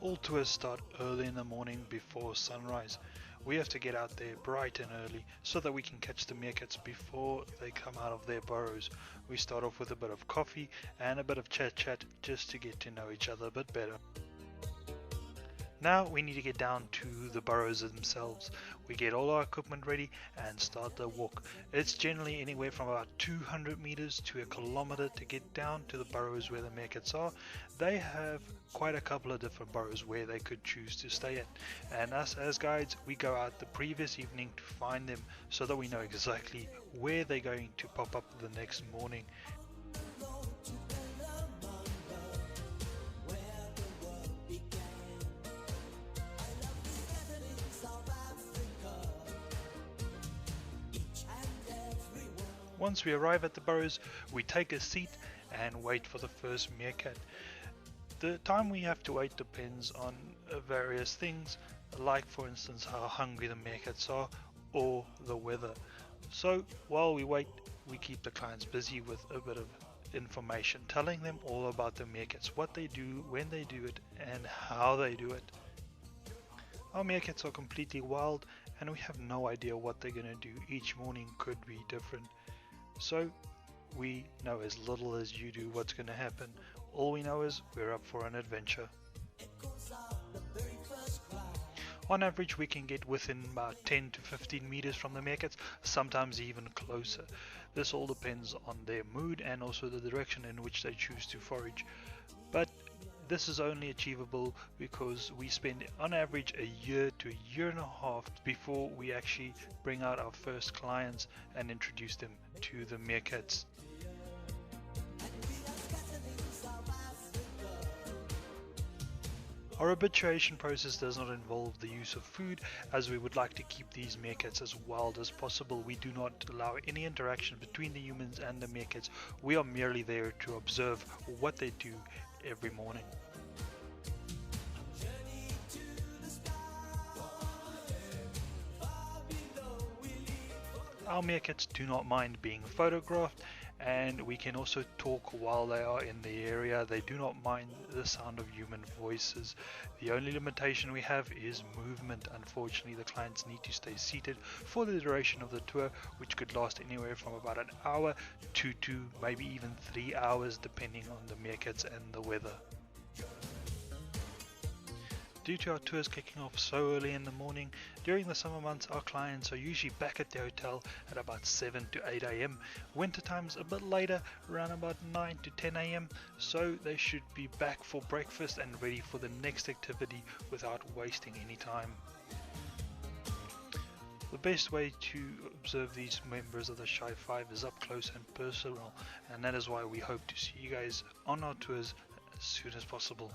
All tours start early in the morning before sunrise. We have to get out there bright and early so that we can catch the meerkats before they come out of their burrows. We start off with a bit of coffee and a bit of chat just to get to know each other a bit better. Now we need to get down to the burrows themselves. We get all our equipment ready and start the walk. It's generally anywhere from about 200 meters to a kilometer to get down to the burrows where the meerkats are. They have quite a couple of different burrows where they could choose to stay at, and us as guides, we go out the previous evening to find them so that we know exactly where they're going to pop up the next morning. Once we arrive at the burrows, we take a seat and wait for the first meerkat. The time we have to wait depends on various things, like for instance how hungry the meerkats are or the weather. So while we wait, we keep the clients busy with a bit of information, telling them all about the meerkats, what they do, when they do it, and how they do it. Our meerkats are completely wild and we have no idea what they're going to do. Each morning could be different. So we know as little as you do what's going to happen. All we know is we're up for an adventure. On average, we can get within about 10 to 15 meters from the meerkats, sometimes even closer. This all depends on their mood and also the direction in which they choose to forage. But this is only achievable because we spend on average a year to a year and a half before we actually bring out our first clients and introduce them to the meerkats. Our habituation process does not involve the use of food, as we would like to keep these meerkats as wild as possible. We do not allow any interaction between the humans and the meerkats. We are merely there to observe what they do every morning. Our meerkats do not mind being photographed, and we can also talk while they are in the area. They do not mind the sound of human voices. The only limitation we have is movement. Unfortunately, the clients need to stay seated for the duration of the tour, which could last anywhere from about an hour to 2, maybe even 3 hours, depending on the meerkats and the weather. Due to our tours kicking off so early in the morning, during the summer months our clients are usually back at the hotel at about 7 to 8 am. Winter time's a bit later, around about 9 to 10 am, so they should be back for breakfast and ready for the next activity without wasting any time. The best way to observe these members of the Shy Five is up close and personal, and that is why we hope to see you guys on our tours as soon as possible.